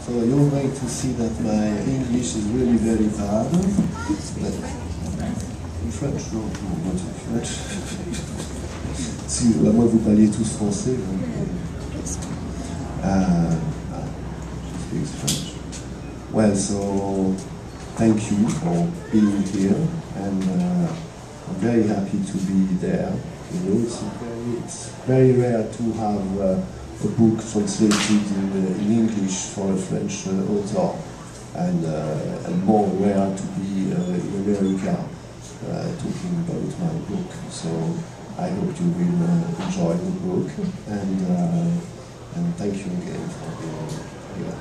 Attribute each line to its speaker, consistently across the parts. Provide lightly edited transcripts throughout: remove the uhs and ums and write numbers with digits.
Speaker 1: So you're going to see that my English is really very bad. But in French, no, not in French. Si, à moins vous parliez tous français. She speaks French. Well, so thank you for being here, and I'm very happy to be there. You know, it's very rare to have a book translated in English for a French author, and more rare to be in America talking about my book. So I hope you will enjoy the book, and thank you again for being here.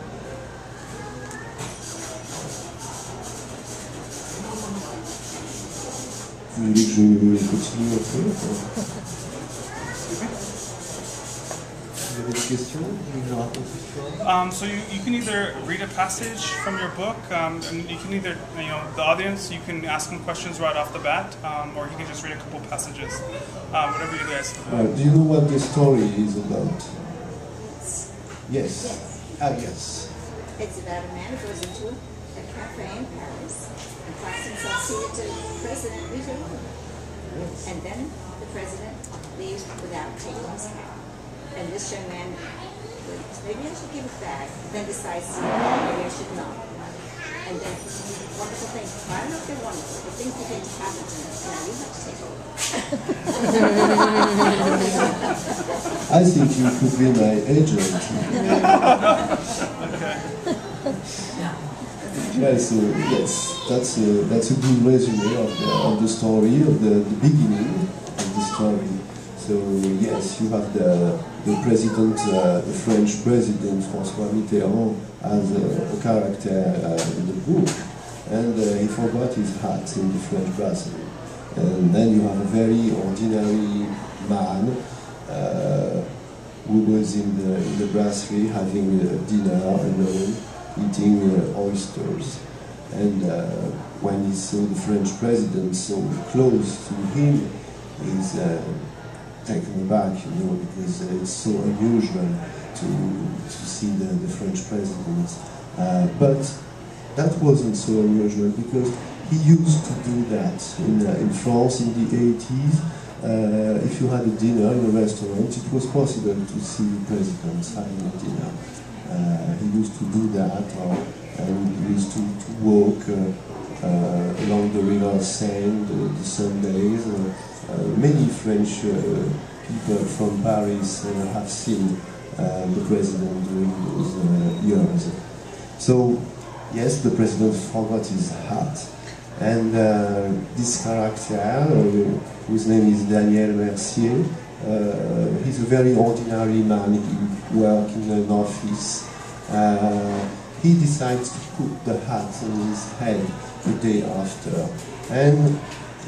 Speaker 1: Vous voulez que je continue un peu? Vous avez des questions? Je raconte l'histoire.
Speaker 2: So you can either read a passage from your book, and you can either, the audience, you can ask them questions right off the bat, or you can just read a couple passages, whatever you guys.
Speaker 1: Do you know what the story is about? Yes. Yes.
Speaker 3: It's about a man who goes into a cafe in Paris and finds himself seated to President Mitterrand.
Speaker 1: Yes.
Speaker 3: And then the president leaves without taking his hat. And this young man thinks, maybe I should give it back. Then decides, maybe I should not. And then wonderful things, I don't know if they're wonderful, but things begin to happen to him. Now you have to take over.
Speaker 1: I think you could be my agent.
Speaker 2: Okay.
Speaker 1: Yeah, so yes, that's a good resume of the story, of the beginning of the story. So yes, you have the president, the French president François Mitterrand as a character in the book, and he forgot his hat in the French brasserie. And then you have a very ordinary man who was in the brasserie having dinner alone, eating oysters. And when he saw the French president so close to him, he's taken aback, because it's so unusual to see the French president. But that wasn't so unusual, because he used to do that in France in the 80s. If you had a dinner in a restaurant, it was possible to see the president having a dinner. He used to do that, and he used to walk along the river Seine the Sundays. Many French people from Paris have seen the president during those years. So, yes, the president forgot his hat. And this character, whose name is Daniel Mercier, he's a very ordinary man. He works in an office. He decides to put the hat on his head the day after. And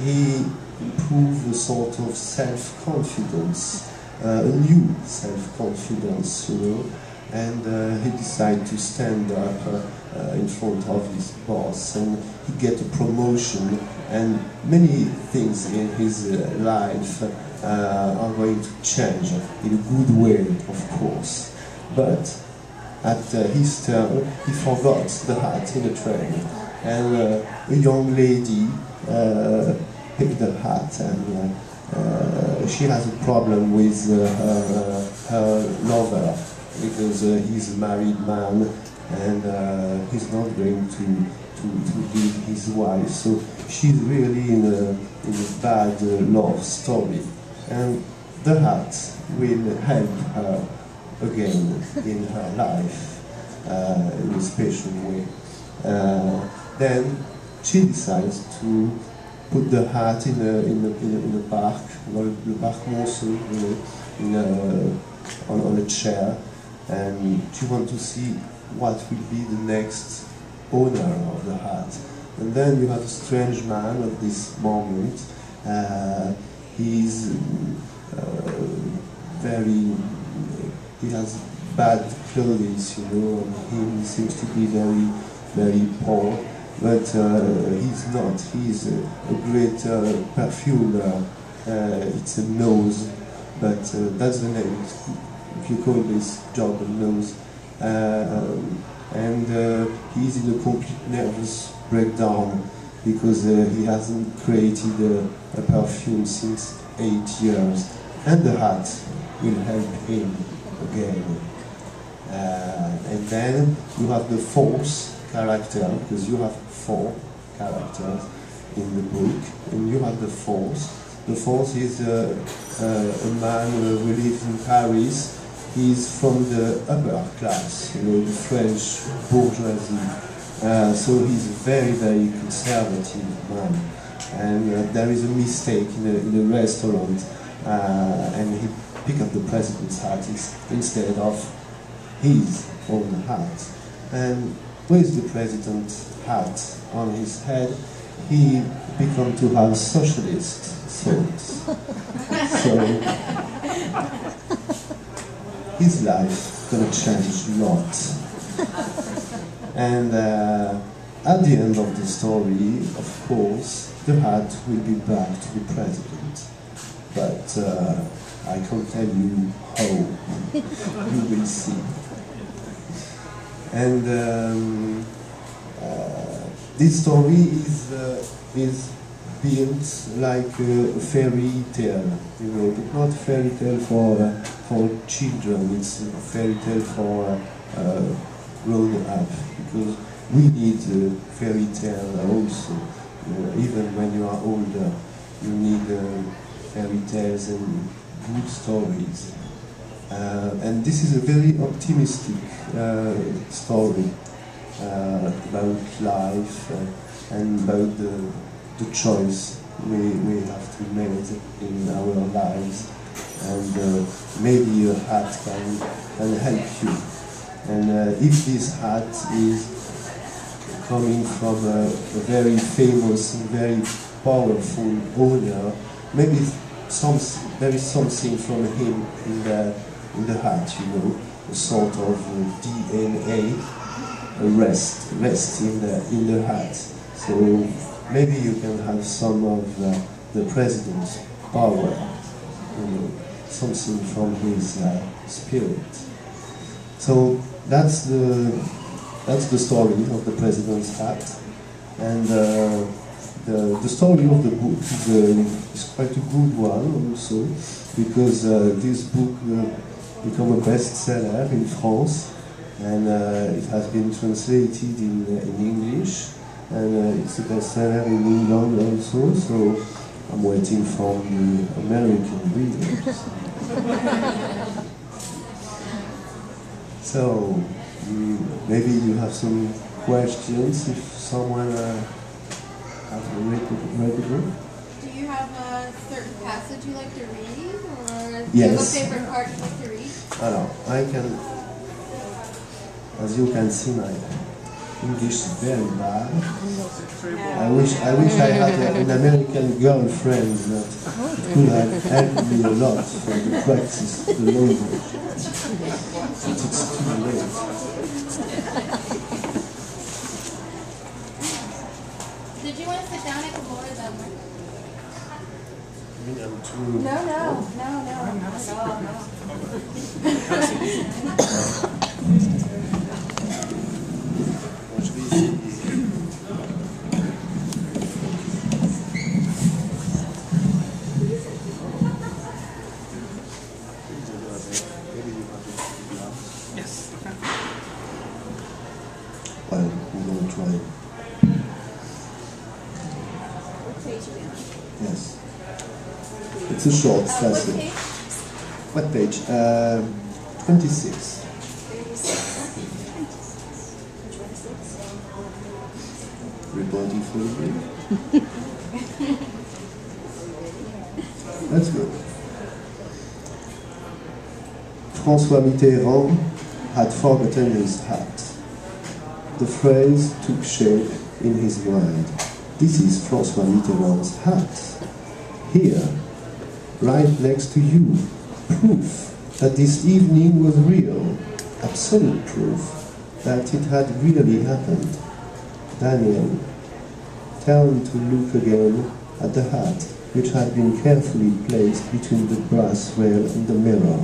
Speaker 1: he improves a sort of self-confidence, a new self-confidence, and he decides to stand up in front of his boss, and he gets a promotion, and many things in his life are going to change in a good way, of course. But at his turn, he forgot the hat in the train, and a young lady picked the hat, and she has a problem with her lover, because he's a married man, and he's not going to leave his wife. So she's really in a bad love story, and the hat will help her again in her life in a special way. Then she decides to put the hat in a park, le parc Monceau, on a chair, and she wants to see what will be the next owner of the hat. And then you have a strange man at this moment. He's he has bad clothes, and he seems to be very, very poor. But he's not. He's a great perfumer. It's a nose, but that's the name. If you call this job a nose. and he's in a complete nervous breakdown because he hasn't created a perfume since 8 years, and the hat will help him again. And then you have the fourth character, because you have 4 characters in the book, and you have the fourth. The fourth is a man who lives in Paris. He's from the upper class, you know, the French bourgeoisie. So he's a very, very conservative man. And there is a mistake in a restaurant, and he picked up the president's hat instead of his own hat. And with the president's hat on his head, he began to have socialist thoughts. So his life gonna change a lot. And at the end of the story, of course, the hat will be back to the president. But I can't tell you how. You will see. And this story is built like a fairy tale, you know, but not a fairy tale for children. It's a fairy tale for grown up, because we need a fairy tale also. Even when you are older, you need fairy tales and good stories. And this is a very optimistic story about life and about the choice we have to make in our lives. And maybe a hat can help you. And if this hat is coming from a very famous and very powerful owner, maybe there is something from him in the hat, you know, a sort of DNA, a rest in the hat. So maybe you can have some of the president's power, you know, something from his spirit. So that's the story of the president's hat, and the story of the book is quite a good one also, because this book became a bestseller in France, and it has been translated in English, and it's a bestseller in England also. So I'm waiting for the American readers. So, maybe you have some questions if someone has read the book?
Speaker 4: Do you have a certain passage you like to read, or do
Speaker 1: Yes.
Speaker 4: you have a favorite part you like to read?
Speaker 1: Alors, I can, as you can see, my English is very bad. I wish I had an American girlfriend that could have helped me a lot to practice the language. But it's too late.
Speaker 4: Did you want to sit down? I can lower them.
Speaker 1: I mean, I'm too...
Speaker 4: No.
Speaker 2: Yes.
Speaker 1: Well, we're going to try.
Speaker 3: What page are we on?
Speaker 1: Yes. It's a short
Speaker 4: What
Speaker 1: passage.
Speaker 4: page?
Speaker 1: What page? 26.
Speaker 3: 36. 26.
Speaker 1: Reporting for you. That's good. François Mitterrand had forgotten his hat. The phrase took shape in his mind. This is François Mitterrand's hat. Here, right next to you, proof that this evening was real, absolute proof that it had really happened. Daniel, turned to look again at the hat, which had been carefully placed between the brass rail and the mirror.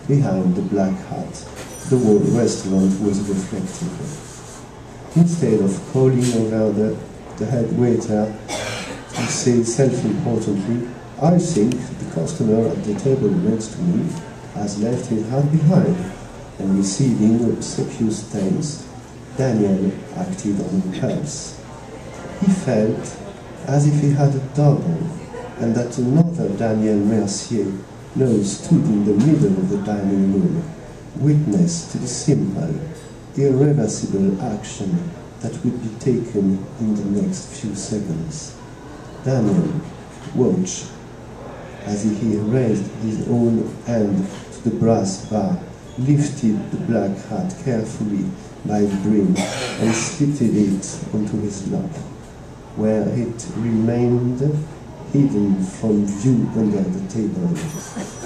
Speaker 1: Behind the black hat the whole restaurant was reflective. Instead of calling over the head waiter to say self-importantly, "I think the customer at the table next to me has left his hat behind," and receiving obsequious thanks, Daniel acted on impulse. He felt as if he had a double, and that another Daniel Mercier now stood in the middle of the dining room, witness to the simple, irreversible action that would be taken in the next few seconds. Daniel watched as he raised his own hand to the brass bar, lifted the black hat carefully by the brim, and slipped it onto his lap, where it remained hidden from view under the table.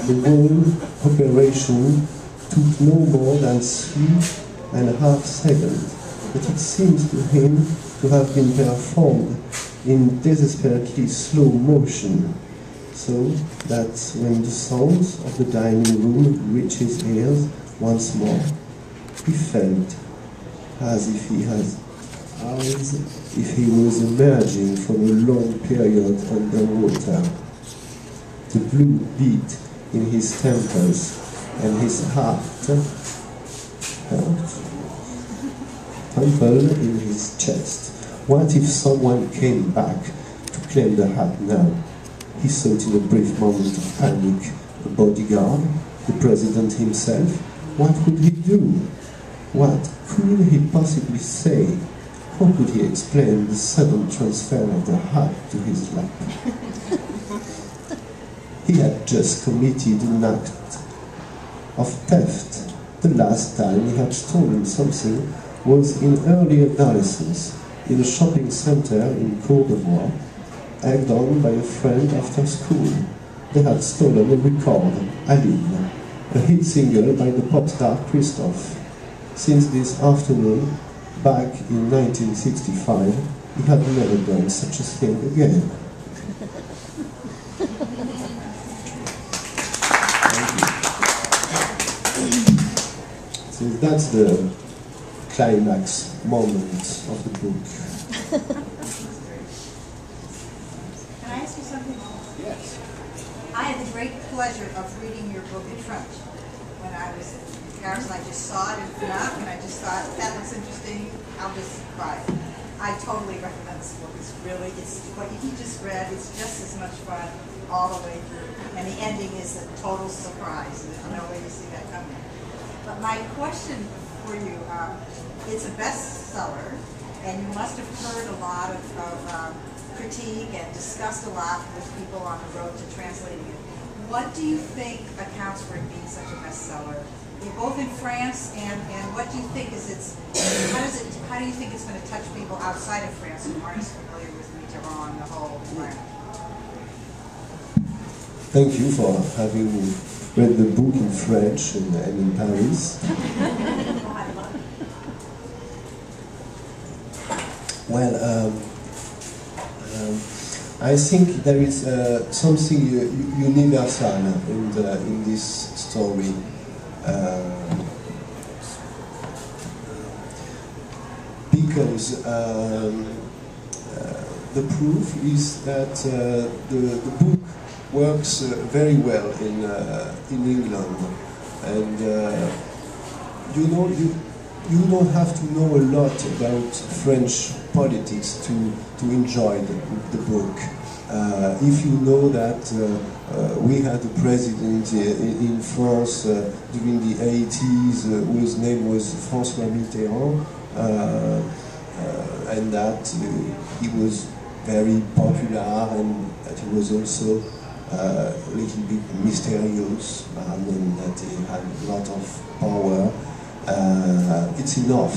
Speaker 1: The whole operation took no more than 3.5 seconds, but it seems to him to have been performed in desperately slow motion, so that when the sounds of the dining room reached his ears once more, he felt as if he was emerging from a long period underwater. The blue beat in his temples and his heart tumbled in his chest. What if someone came back to claim the hat now? He thought in a brief moment of panic. The bodyguard, the president himself, what would he do? What could he possibly say? How could he explain the sudden transfer of the hat to his lap? He had just committed an act of theft. The last time he had stolen something was in early adolescence, in a shopping center in Côte d'Ivoire, egged on by a friend after school. They had stolen a record, Aline, a hit single by the pop star Christophe. Since this afternoon, back in 1965, he had never done such a thing again. So that's the climax moment of the book.
Speaker 5: Can I ask you something?
Speaker 1: Yes.
Speaker 5: I had the great pleasure of reading your book in French when I was in Paris, and I just saw it in FNAC, and I just thought, that looks interesting, I'll just buy it. I totally recommend this book. It's what you just read, it's just as much fun all the way through. And the ending is a total surprise. There's no way to see that coming. But my question for you, it's a bestseller, and you must have heard a lot of critique and discussed a lot with people on the road to translating it. What do you think accounts for it being such a bestseller, both in France and what do you think is how do you think it's going to touch people outside of France who aren't as familiar with Mitterrand and the whole environment?
Speaker 1: Thank you for having read the book in French and in Paris. Well, I think there is something universal in this story. Because the proof is that the book works very well in England, and you don't have to know a lot about French politics to enjoy the book. If you know that we had a president in France during the 80s whose name was François Mitterrand, and that he was very popular and that he was also a little bit mysterious, and that he had a lot of power, it's enough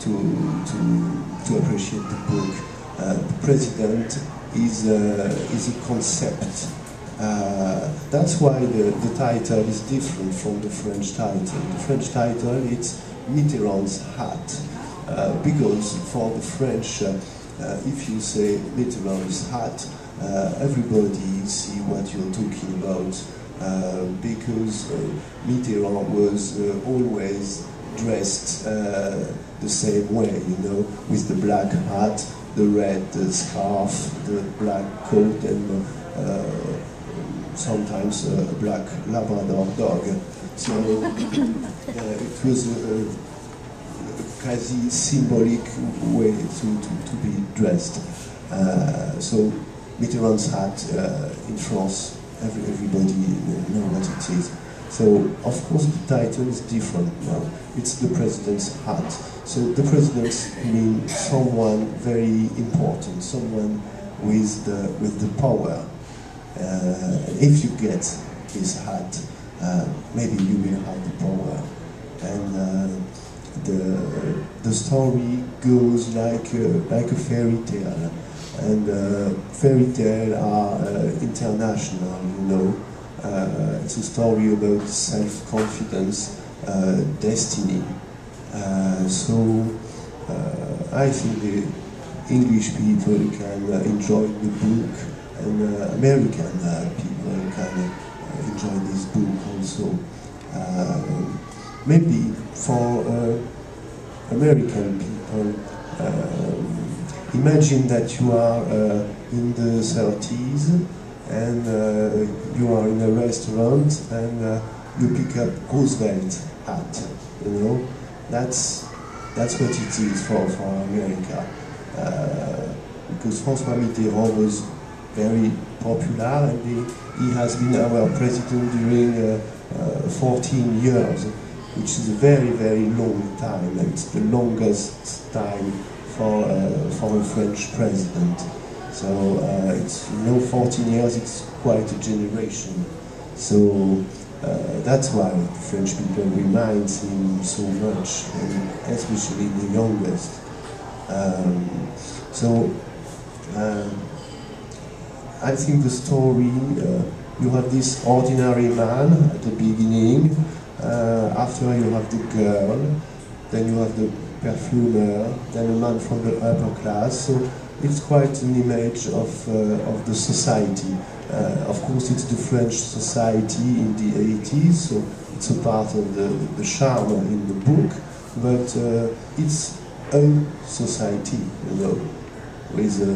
Speaker 1: to appreciate the book. The president is a concept. That's why the title is different from the French title. The French title it's Mitterrand's hat, because for the French, if you say Mitterrand's hat, everybody see what you're talking about, because Mitterrand was always dressed the same way, you know, with the black hat, the red scarf, the black coat, and sometimes a black Labrador dog. So it was a quasi symbolic way to be dressed. So Mitterrand's hat in France, everybody know what it is. So of course the title is different now. It's the president's hat. So the president means someone very important, someone with the power. If you get his hat, maybe you will have the power. And the story goes like a fairy tale. And fairy tales are international, you know. It's a story about self-confidence, destiny. So I think the English people can enjoy the book, and American people can enjoy this book also. Maybe for American people, imagine that you are in the 30s and you are in a restaurant and you pick up Roosevelt hat, you know. That's what it is for America. Because François Mitterrand was very popular, and he has been our president during 14 years, which is a very, very long time. It's the longest time for a French president. So it's 14 years. It's quite a generation. So that's why French people remind him so much, and especially the youngest. I think the story, you have this ordinary man at the beginning, after you have the girl, then you have the perfumer, then a man from the upper class. So it's quite an image of the society. Of course, it's the French society in the 80s, so it's a part of the charm in the book, but it's a society, you know, with a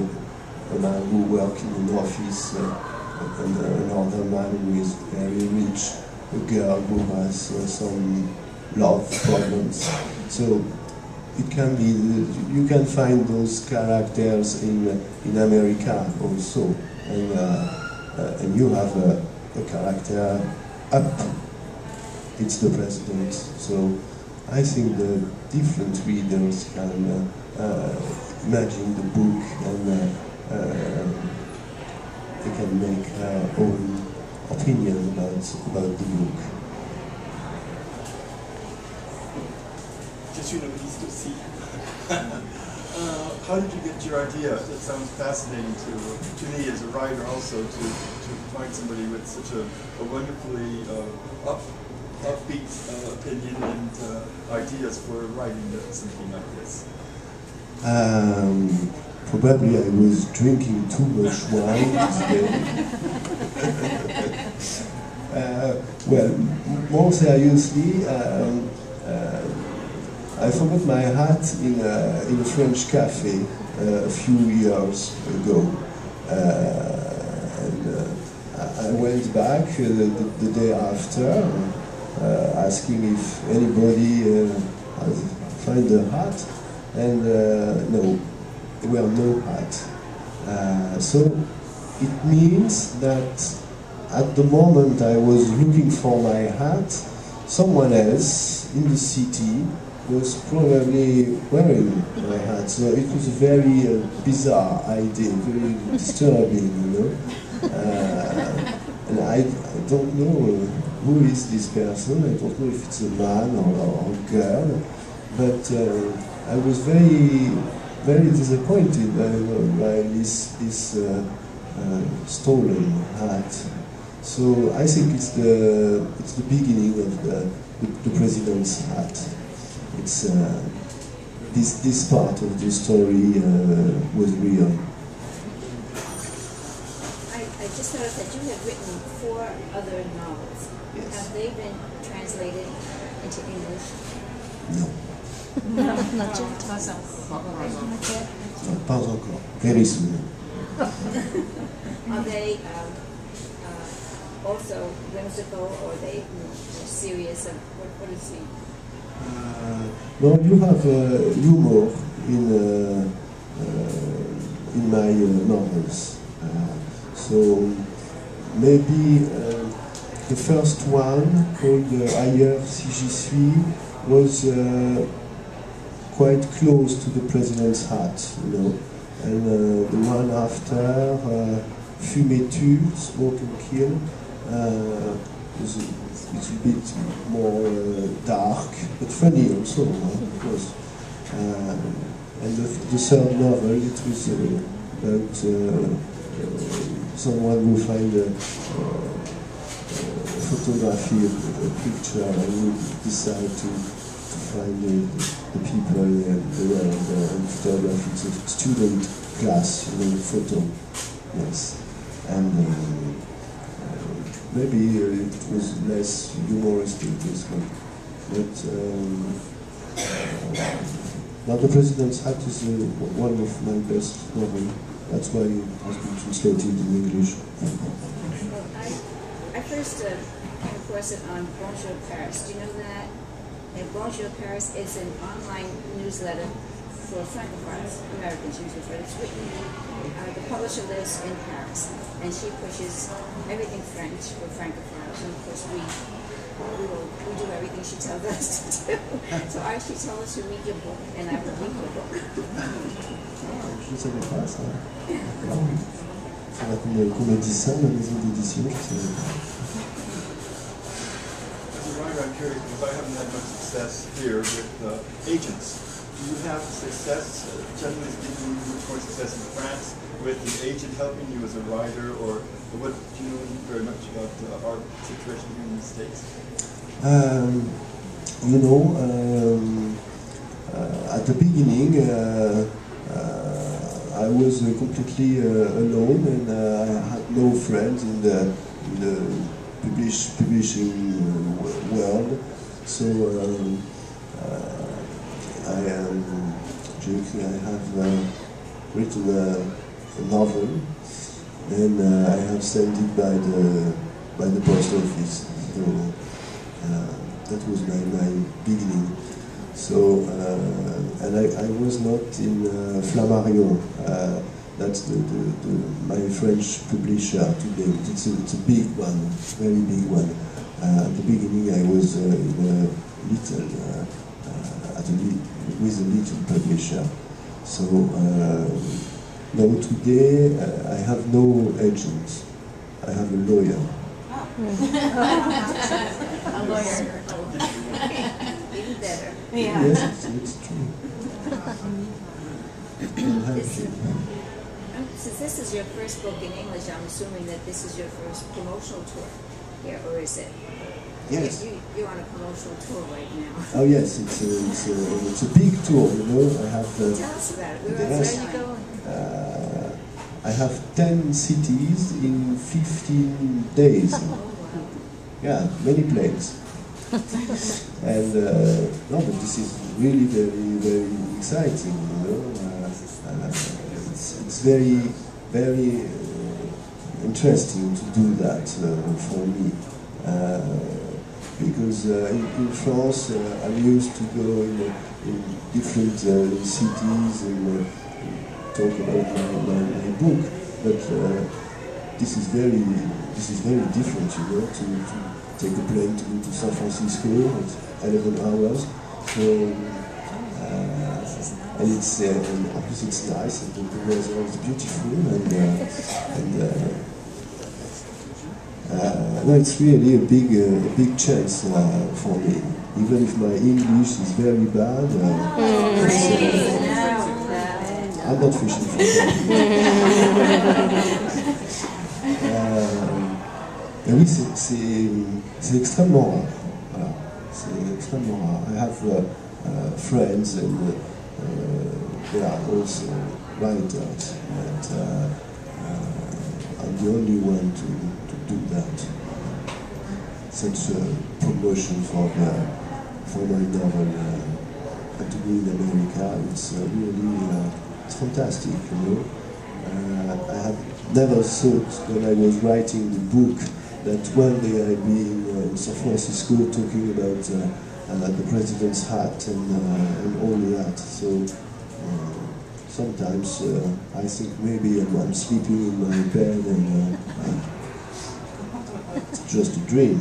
Speaker 1: man who works in an office, and another man who is very rich, a girl who has some love problems. So it can be, you can find those characters in America also, and you have a character up. It's the president. So I think the different readers can imagine the book, and they can make their own opinion about the book.
Speaker 6: Je suis noveliste aussi. How did you get your idea? It sounds fascinating to me as a writer also to find somebody with such a wonderfully upbeat opinion and ideas for writing something like this.
Speaker 1: Probably I was drinking too much wine today. Well, more seriously, I forgot my hat in a French cafe a few years ago. I went back the day after, asking if anybody has found a hat, and no, there were no hat. So it means that at the moment I was looking for my hat, someone else in the city was probably wearing my hat. So it was a very bizarre idea, very disturbing, you know. And I don't know who is this person. I don't know if it's a man or a girl, but I was very, very disappointed by this stolen hat. So I think it's the beginning of the president's hat. It's this part of the story was real.
Speaker 3: I just noticed that you have written 4 other novels.
Speaker 1: Yes.
Speaker 3: Have they been translated into English?
Speaker 1: No.
Speaker 4: Not yet.
Speaker 1: No, pas encore. Very soon.
Speaker 3: Are they also whimsical, or are they more serious? And what do you see?
Speaker 1: No, you have humor in my novels. So maybe the first one, called Ailleurs si j'y suis, was quite close to the president's hat, you know. And the one after, Fumez-tu, Smoke and Kill, was a little bit more dark, but funny also, of course. And the third novel, it was about someone who find a photography, a picture, and who decide to find the people and the world and photography. It's a student class, you know, photo, yes. And maybe it was less humoristic, this one. But now The President's Hat is one of my best novels. That's why it has been translated in English.
Speaker 3: Well, I first came across it on Bonjour Paris. Do you know that? And Bonjour Paris is an online newsletter for Francophiles, Americans usually, but it's written, the publisher lives in Paris, and she pushes everything French for Francophiles, and of course we do everything she tells us to do. So she told us to read your book, and I will read your book.
Speaker 1: Je ne savais pas ça. Il faudra qu'on me dise ça, la maison d'édition, je ne savais pas.
Speaker 6: As a writer, I'm curious because I haven't had much success here with agents. Do you have success, generally speaking, much more success in France with an agent helping you as a writer, or what do you know very much about our situation here in the States?
Speaker 1: You know, at the beginning, I was completely alone, and I had no friends in the publishing world. So I have written a novel, and I have sent it by the post office. So that was my beginning. So and I was not in Flammarion. That's my French publisher today. It's a big one, very big one. At the beginning, I was in a little, with a little publisher. So now today, I have no agent. I have a lawyer.
Speaker 3: A lawyer. Even better.
Speaker 4: Yeah.
Speaker 1: Yes, it's true.
Speaker 3: Since this is your first book in English, I'm assuming that this is your first promotional tour here, or is it?
Speaker 1: Yes.
Speaker 3: You're on a promotional tour right now.
Speaker 1: Oh yes, it's a big tour. You know, I have.
Speaker 3: Tell us about it. Where are you going?
Speaker 1: I have 10 cities in 15 days.
Speaker 3: Oh, wow.
Speaker 1: Yeah, many planes. And no, but this is really very, very exciting. You know, it's very, very interesting to do that for me. Because in France, I'm used to go in different cities and talk about my book, but this is very different, you know, to take a plane to go to San Francisco. It's 11 hours, so and it's obviously it's nice, and the weather is beautiful, and no, it's really a big chance for me. Even if my English is very bad, I'm not fishing for that. Oui, c'est extrêmement rare. Voilà. C'est extrêmement rare. I have friends, and they are also writers, and I'm the only one to do that. Such a promotion for my novel. to be in America. It's really fantastic, you know. I have never thought when I was writing the book that one day I'd be in San Francisco talking about the president's hat and all that. So sometimes I think maybe I'm sleeping in my bed and it's just a dream.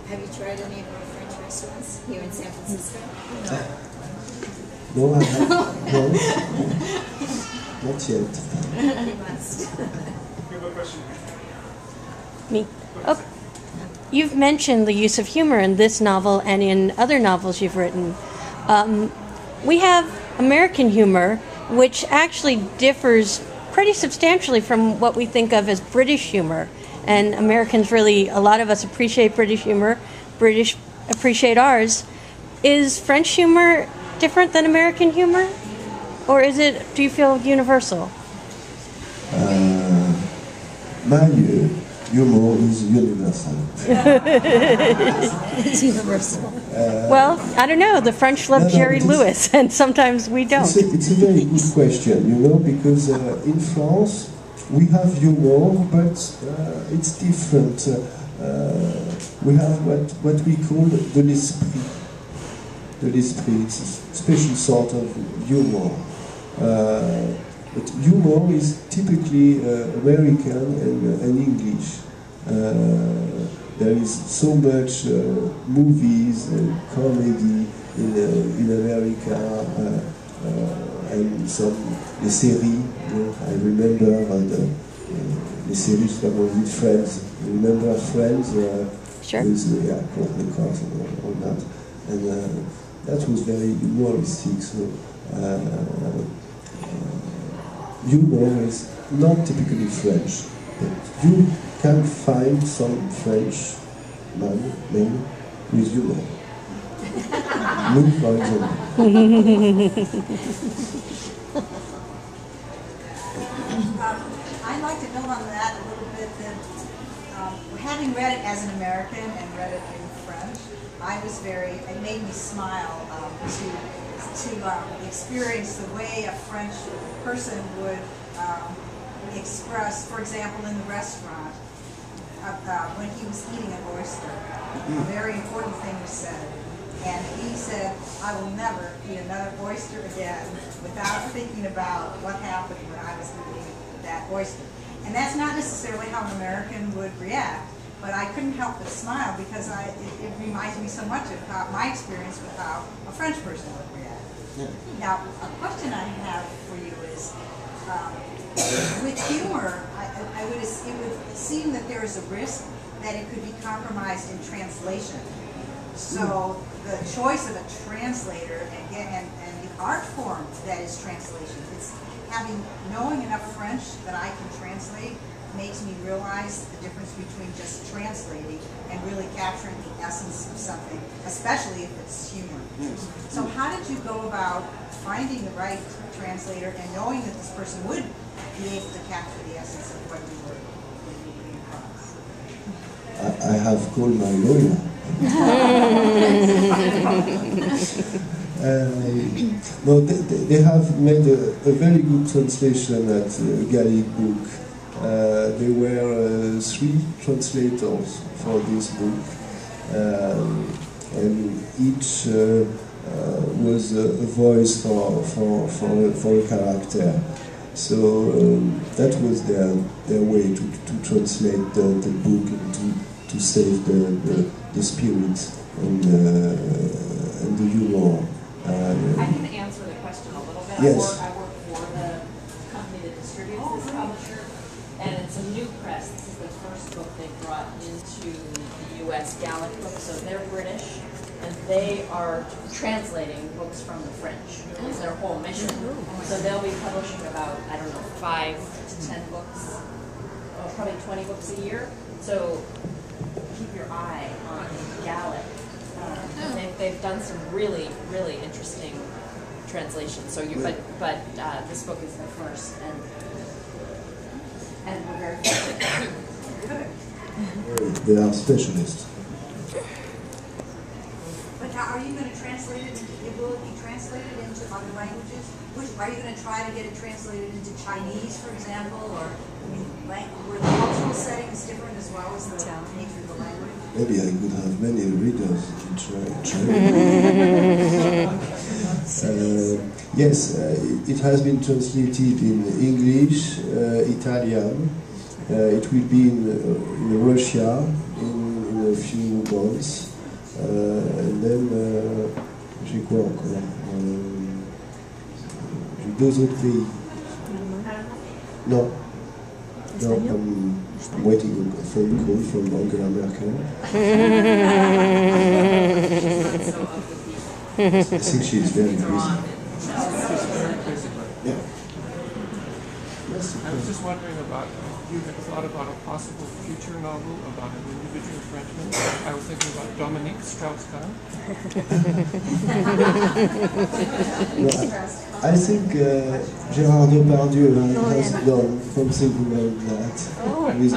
Speaker 3: Have you tried any of our French restaurants here in San Francisco?
Speaker 1: No, I haven't. No, not yet.
Speaker 3: You must.
Speaker 2: You have a question?
Speaker 7: Me. Oh, you've mentioned the use of humor in this novel and in other novels you've written. We have American humor, which actually differs pretty substantially from what we think of as British humor. And Americans really, a lot of us appreciate British humor. British appreciate ours. Is French humor different than American humor? Or is it, do you feel universal?
Speaker 1: My humor is universal.
Speaker 3: It's universal.
Speaker 7: Well, I don't know. The French love Jerry Lewis, and sometimes we don't.
Speaker 1: It's a very good question, you know, because in France we have humor, but it's different. We have what we call de l'esprit. De l'esprit. It's a special sort of humor. But humor is typically American and English. There is so much movies and comedy in America and some les séries. I remember les séries with Friends. You remember Friends?
Speaker 7: Sure.
Speaker 1: With Courtney Cox and all that. And that was very humoristic. So humor is not typically French, but you can find some French men with humor. Me, for example.
Speaker 5: I'd like to build on that a little bit. That having read it as an American and read it in French, it made me smile to experience the way a French person would express, for example, in the restaurant, when he was eating an oyster. A very important thing was said. And he said, I will never eat another oyster again without thinking about what happened when I was eating that oyster. And that's not necessarily how an American would react, but I couldn't help but smile because it reminds me so much of my experience with how a French person would react. Yeah. Now, a question I have for you is, with humor, it would seem that there is a risk that it could be compromised in translation. So the choice of a translator and the art form that is translation, it's knowing enough French that I can translate makes me realize the difference between just translating and really capturing the essence of something, especially if it's humor. So how did you go about finding the right translator and knowing that this person would be able to capture the essence of what you were putting across?
Speaker 1: I have called my lawyer. No, they have made a very good translation at Gallic Book. There were 3 translators for this book, and each was a voice for a character. So that was their way to translate the book and to save the spirit and the humor.
Speaker 8: I can answer the question a little bit.
Speaker 1: Yes.
Speaker 8: I work for the company that distributes this publisher, and it's a new press. This is the first book they brought into the U.S. Gallic book, so they're British, and they are translating books from the French. It's their whole mission. So they'll be publishing about, 5 to 10 books, probably 20 books a year. So keep your eye on Gallic. They've done some really, really interesting translations. So but this book is the first, and we're very good.
Speaker 1: They are specialists.
Speaker 5: But are are you going to translate it? Will it be translated into other languages? Are you going to try to get it translated into Chinese, for example, or were the cultural settings different as well as the nature of the language?
Speaker 1: Maybe I could have many readers in China. Yes, it has been translated in English, Italian. It will be in Russia in a few months. And then, j'ai quoi encore? J'ai deux autres pays. No. No, I'm waiting a phone call from Angela Merkel. I think she's very busy. Yeah.
Speaker 9: I was just wondering about if you had thought about a possible future novel about an individual Frenchman. I was thinking about Dominique Strauss-Kahn.
Speaker 1: I think Gérard Depardieu has done something like that with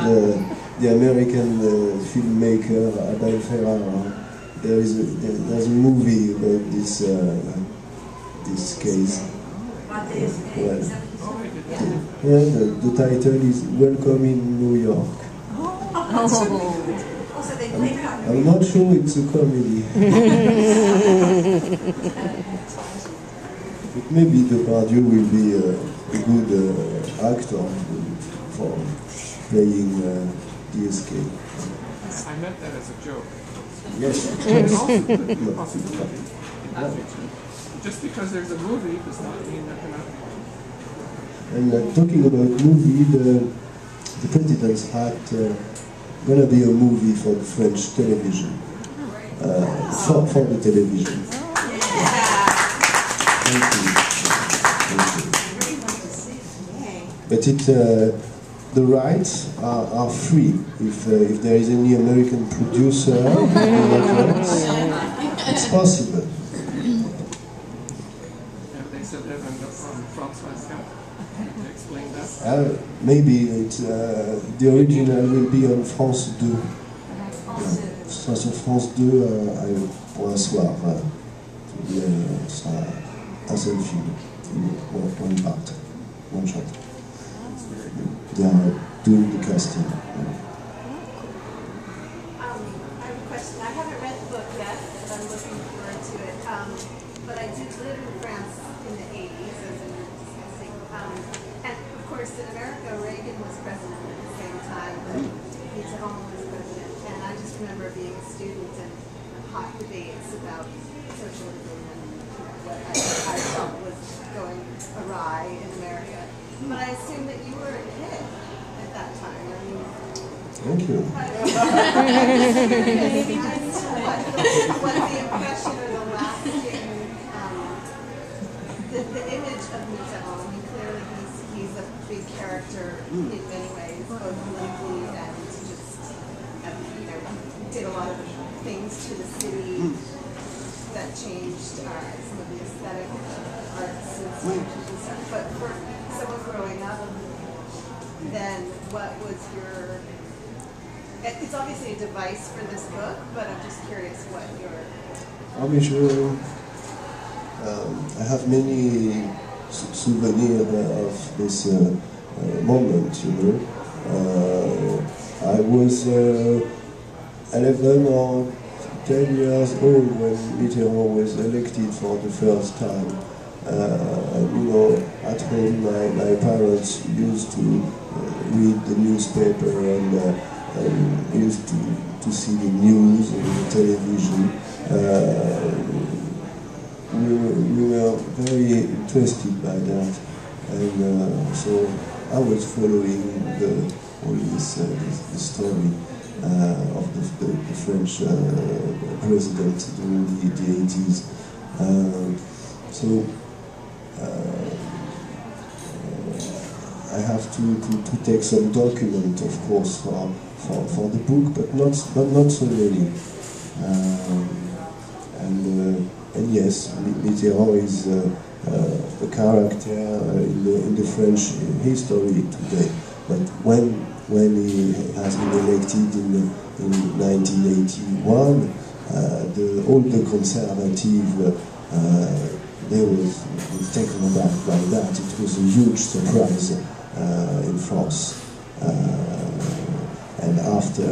Speaker 1: the American filmmaker Abel Ferrara. There's a movie about this case. The title is Welcome in New York. I'm not sure it's a comedy. But maybe Depardieu will be a good actor for playing the escape.
Speaker 9: I meant that as a joke.
Speaker 1: Yes.
Speaker 9: Just because there's a movie does not mean there cannot be.
Speaker 1: And talking about movie, the President's Hat gonna be a movie for the French television, for the television. But the rights are free. If there is any American producer, it's possible.
Speaker 9: They said they're from France 24. Can you explain that?
Speaker 1: Maybe the original will be on France 2. Ça sur France 2 pour un soir. Ça sera un seul film, one part, one shot. They are doing the casting.
Speaker 10: I have a question. I haven't read the book yet, but I'm looking forward to it. But I did live in France in the 80s, as we were discussing. And of course, in America, Reagan was president at the same time, but Mitterrand was president. And I just remember being a student and hot debates about socialism and what I felt was going awry in America. But I assume that you were a kid at that time. I mean,
Speaker 1: thank you.
Speaker 10: What the impression or the lasting, the image of Mitterrand. I mean, clearly he's a big character in many ways, both politically and just, did a lot of things to the city that changed some of the aesthetic arts and stuff. But for someone growing up, then what was your... It's obviously a device for this book, but I'm just curious what your...
Speaker 1: I have many souvenirs of this moment, I was 11 or 10 years old when Mitterrand was elected for the first time. At home my parents used to read the newspaper and used to see the news and the television. We were very interested by that, and so I was following all this story of the French president during the 80s. So I have to take some document, of course, for the book, but not so many. And yes, Mitterrand is a character in the French history today. But when he has been elected in 1981, all the conservative, they was taken aback by that. It was a huge surprise in France. And after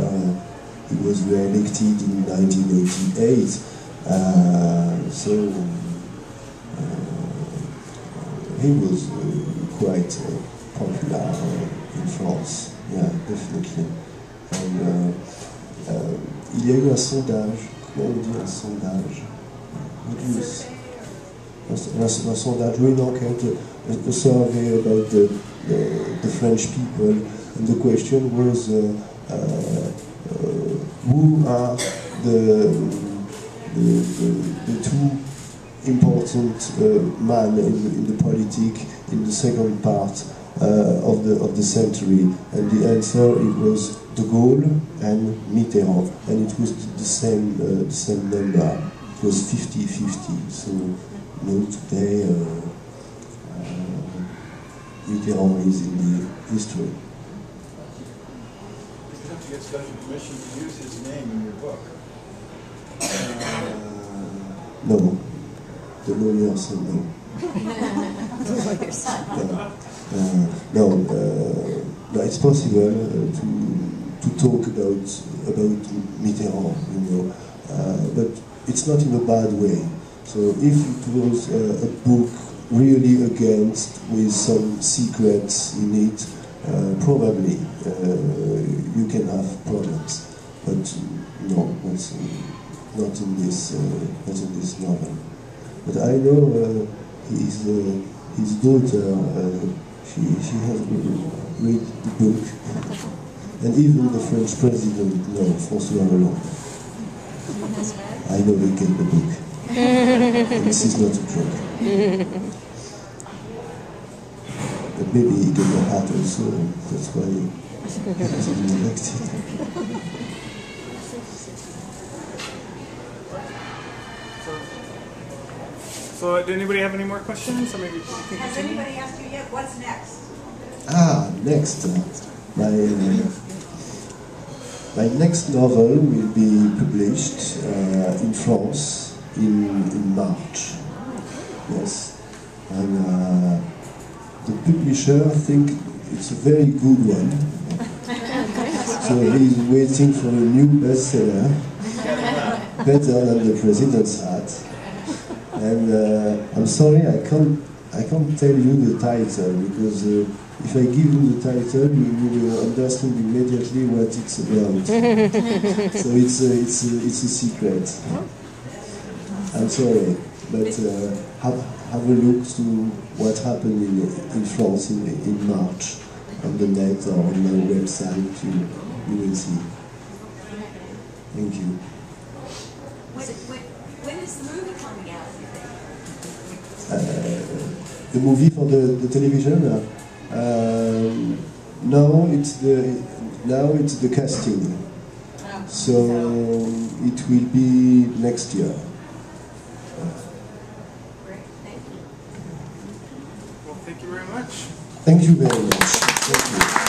Speaker 1: he was re-elected in 1988, so he was quite popular in France. Yeah, definitely. And, il y a eu un sondage. Comment on dit un sondage? Un sondage, oui, une enquête, a survey about the French people, and the question was who are the two important men in the politics in the second part of the century, and the answer it was de Gaulle and Mitterrand, and it was the same number. It was 50-50. So today Mitterrand is in the history.
Speaker 6: You have to get special permission to use his name in your book.
Speaker 1: No, the lawyer said no. No, it's possible to talk about Mitterrand, but it's not in a bad way. So if it was a book really against, with some secrets in it, probably you can have problems. But no, it's not in this novel. But I know his daughter. She has read the book, and even the French president, François Hollande. I know he gave the book. And this is not a joke. But maybe he gave the hat also, and that's why he hasn't been elected.
Speaker 2: So, did anybody have any more questions? Or maybe
Speaker 5: Has anybody asked you yet? What's next?
Speaker 1: Next. My next novel will be published in France in March. Yes. And the publisher thinks it's a very good one. So he's waiting for a new bestseller, better than The President's Hat. And I'm sorry, I can't tell you the title, because if I give you the title, you will understand immediately what it's about. So it's a secret. I'm sorry, but have a look to what happened in France in March on the net or on my website. You will see. Thank you.
Speaker 3: When is the movie coming out?
Speaker 1: The movie for the television. Now it's the casting. So it will be next year.
Speaker 3: Great, thank you.
Speaker 2: Well, thank you very much.
Speaker 1: Thank you very much. Thank you.